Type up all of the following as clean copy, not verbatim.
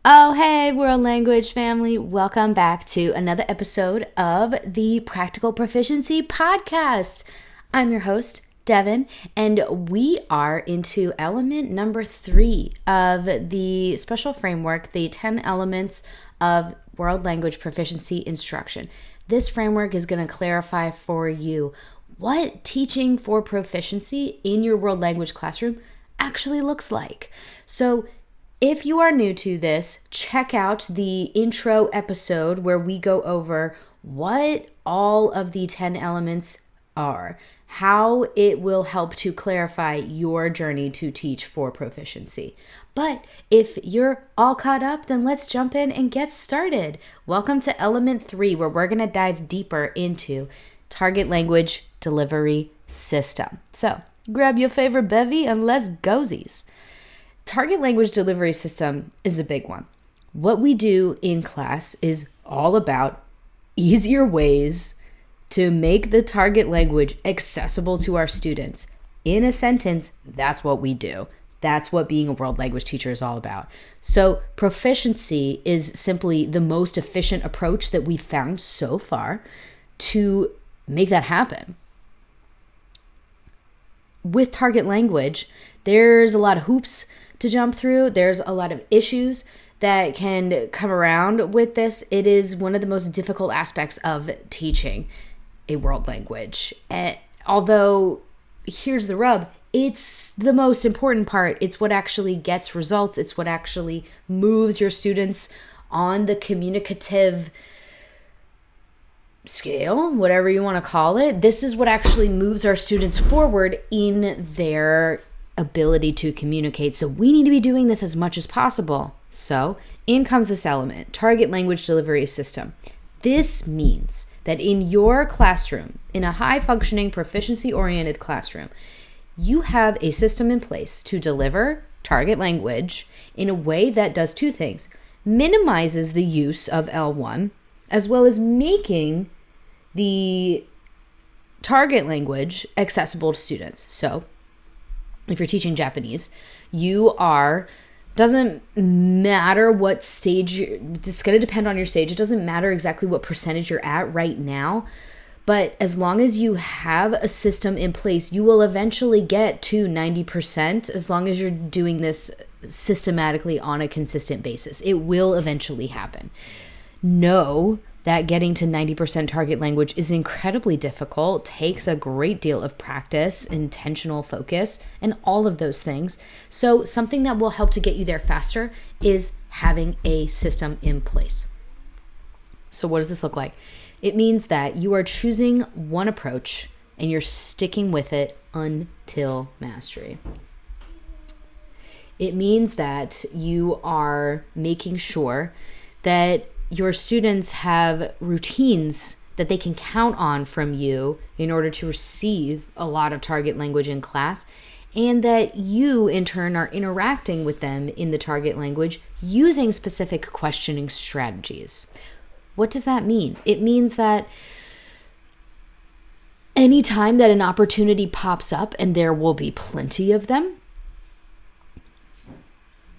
Oh, hey, world language family. Welcome back to another episode of the Practical Proficiency Podcast. I'm your host, Devin, and we are into element number 3 of the special framework, the 10 elements of world language proficiency instruction. This framework is going to clarify for you what teaching for proficiency in your world language classroom actually looks like. So, if you are new to this, check out the intro episode where we go over what all of the 10 elements are, how it will help to clarify your journey to teach for proficiency. But if you're all caught up, then let's jump in and get started. Welcome to element 3, where we're going to dive deeper into target language delivery system. So grab your favorite bevy and let's gozies. Target language delivery system is a big one. What we do in class is all about easier ways to make the target language accessible to our students. In a sentence, that's what we do. That's what being a world language teacher is all about. So proficiency is simply the most efficient approach that we've found so far to make that happen. With target language, there's a lot of hoops to jump through. There's a lot of issues that can come around with this. It is one of the most difficult aspects of teaching a world language. And although, here's the rub, it's the most important part. It's what actually gets results. It's what actually moves your students on the communicative scale, whatever you want to call it. This is what actually moves our students forward in their ability to communicate. So we need to be doing this as much as possible. So in comes this element, target language delivery system. This means that in your classroom, in a high functioning proficiency-oriented classroom, you have a system in place to deliver target language in a way that does two things: minimizes the use of L1, as well as making the target language accessible to students. So if you're teaching Japanese, doesn't matter what stage, it's going to depend on your stage. It doesn't matter exactly what percentage you're at right now, but as long as you have a system in place, you will eventually get to 90% as long as you're doing this systematically on a consistent basis. It will eventually happen. Know that getting to 90% target language is incredibly difficult, takes a great deal of practice, intentional focus, and all of those things. So something that will help to get you there faster is having a system in place. So what does this look like? It means that you are choosing one approach and you're sticking with it until mastery. It means that you are making sure that your students have routines that they can count on from you in order to receive a lot of target language in class, and that you in turn are interacting with them in the target language using specific questioning strategies. What does that mean? It means that anytime that an opportunity pops up, and there will be plenty of them,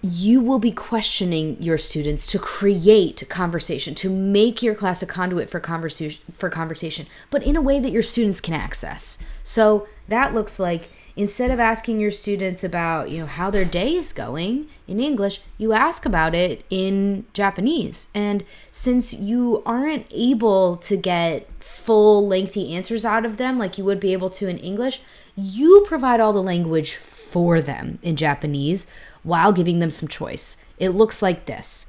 you will be questioning your students to create conversation, to make your class a conduit for conversation, but in a way that your students can access. So that looks like, instead of asking your students about, how their day is going in English, you ask about it in Japanese. And since you aren't able to get full lengthy answers out of them like you would be able to in English, you provide all the language for them in Japanese while giving them some choice. It looks like this.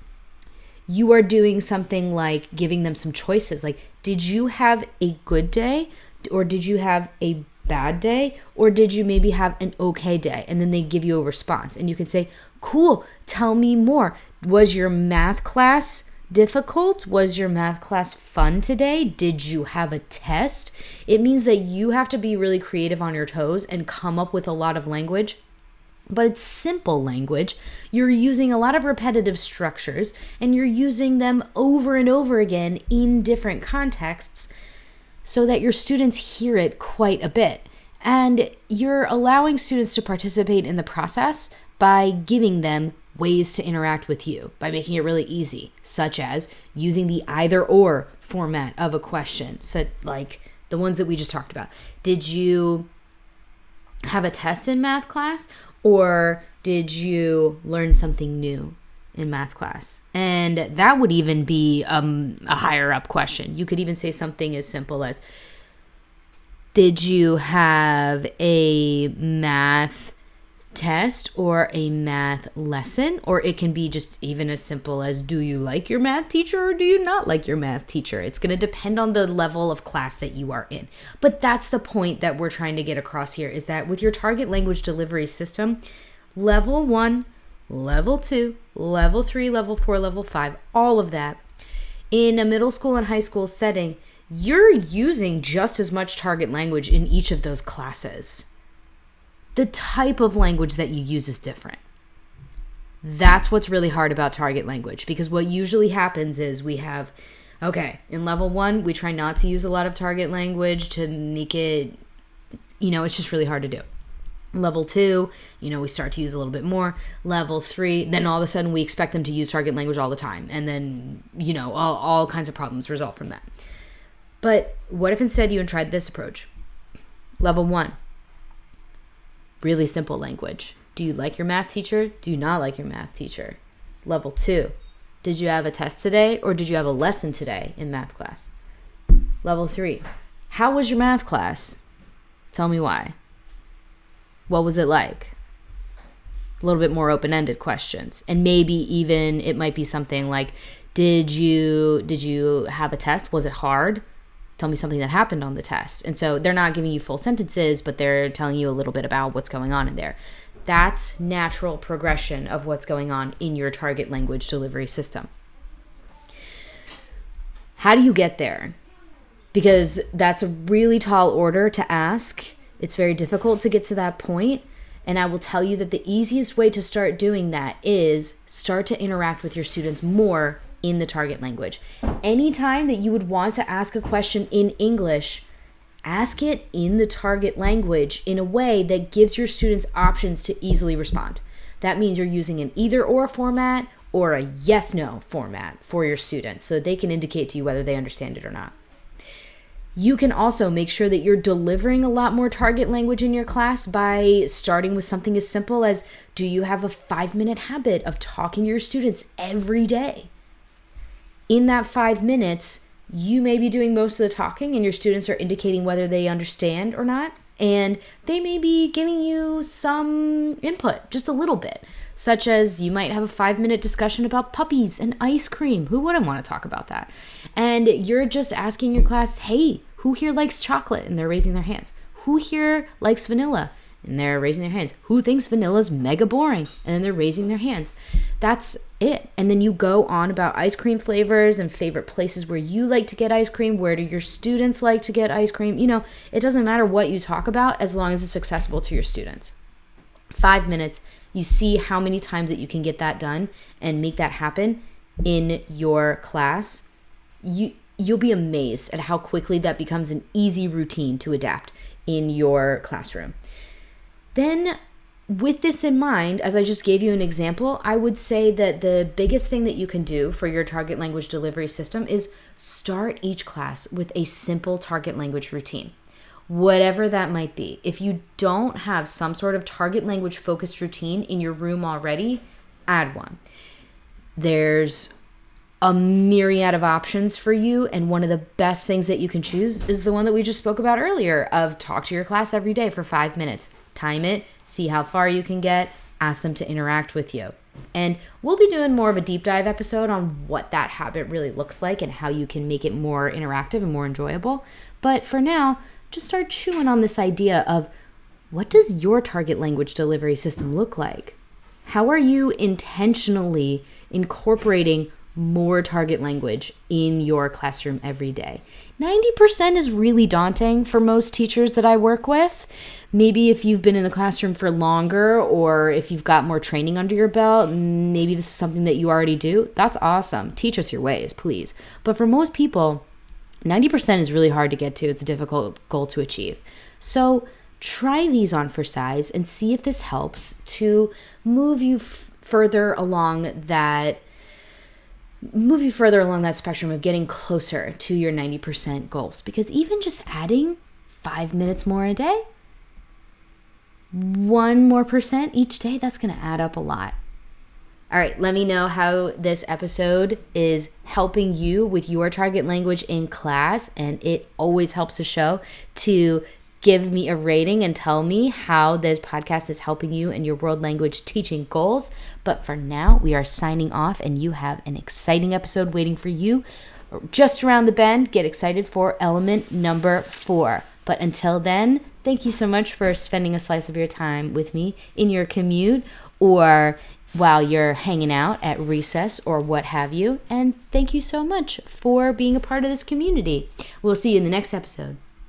You are doing something like giving them some choices. Like, did you have a good day? Or did you have a bad day? Or did you maybe have an okay day? And then they give you a response. And you can say, cool, tell me more. Was your math class difficult? Was your math class fun today? Did you have a test? It means that you have to be really creative on your toes and come up with a lot of language. But it's simple language. You're using a lot of repetitive structures, and you're using them over and over again in different contexts so that your students hear it quite a bit. And you're allowing students to participate in the process by giving them ways to interact with you by making it really easy, such as using the either or format of a question, so like the ones that we just talked about. Did you have a test in math class, or did you learn something new in math class? And that would even be a higher up question. You could even say something as simple as, did you have a math test or a math lesson? Or it can be just even as simple as, do you like your math teacher or do you not like your math teacher? It's going to depend on the level of class that you are in. But that's the point that we're trying to get across here, is that with your target language delivery system, level 1, level 2, level 3, level 4, level 5, all of that, in a middle school and high school setting, you're using just as much target language in each of those classes. The type of language that you use is different. That's what's really hard about target language, because what usually happens is we have, in level 1, we try not to use a lot of target language to make it, it's just really hard to do. Level 2, we start to use a little bit more. Level 3, then all of a sudden we expect them to use target language all the time. And then, all kinds of problems result from that. But what if instead you tried this approach? Level 1, really simple language. Do you like your math teacher? Do you not like your math teacher? Level 2, did you have a test today or did you have a lesson today in math class? Level 3, how was your math class? Tell me why. What was it like? A little bit more open-ended questions. And maybe even it might be something like, did you have a test? Was it hard? Tell me something that happened on the test. And so they're not giving you full sentences, but they're telling you a little bit about what's going on in there. That's natural progression of what's going on in your target language delivery system. How do you get there? Because that's a really tall order to ask. It's very difficult to get to that point. And I will tell you that the easiest way to start doing that is start to interact with your students more in the target language. Anytime that you would want to ask a question in English, ask it in the target language in a way that gives your students options to easily respond. That means you're using an either or format or a yes/no format for your students so that they can indicate to you whether they understand it or not. You can also make sure that you're delivering a lot more target language in your class by starting with something as simple as, do you have a 5-minute habit of talking to your students every day? In that 5 minutes, you may be doing most of the talking and your students are indicating whether they understand or not. And they may be giving you some input, just a little bit, such as you might have a 5-minute discussion about puppies and ice cream. Who wouldn't want to talk about that? And you're just asking your class, hey, who here likes chocolate? And they're raising their hands. Who here likes vanilla? And they're raising their hands. Who thinks vanilla's mega boring? And then they're raising their hands. That's it. And then you go on about ice cream flavors and favorite places where you like to get ice cream. Where do your students like to get ice cream? It doesn't matter what you talk about as long as it's accessible to your students. 5 minutes, you see how many times that you can get that done and make that happen in your class. You'll be amazed at how quickly that becomes an easy routine to adapt in your classroom. Then, with this in mind, as I just gave you an example, I would say that the biggest thing that you can do for your target language delivery system is start each class with a simple target language routine, whatever that might be. If you don't have some sort of target language focused routine in your room already, add one. There's a myriad of options for you, and one of the best things that you can choose is the one that we just spoke about earlier of talk to your class every day for 5 minutes. Time it, see how far you can get, ask them to interact with you. And we'll be doing more of a deep dive episode on what that habit really looks like and how you can make it more interactive and more enjoyable. But for now, just start chewing on this idea of, what does your target language delivery system look like? How are you intentionally incorporating more target language in your classroom every day? 90% is really daunting for most teachers that I work with. Maybe if you've been in the classroom for longer, or if you've got more training under your belt, maybe this is something that you already do. That's awesome. Teach us your ways, please. But for most people, 90% is really hard to get to. It's a difficult goal to achieve. So try these on for size and see if this helps to move you further along that move you further along that spectrum of getting closer to your 90% goals. Because even just adding 5 minutes more a day, 1% more each day, that's going to add up a lot. All right, let me know how this episode is helping you with your target language in class. And it always helps the show to give me a rating and tell me how this podcast is helping you in your world language teaching goals. But for now, we are signing off, and you have an exciting episode waiting for you just around the bend. Get excited for element number 4. But until then, thank you so much for spending a slice of your time with me in your commute or while you're hanging out at recess or what have you. And thank you so much for being a part of this community. We'll see you in the next episode.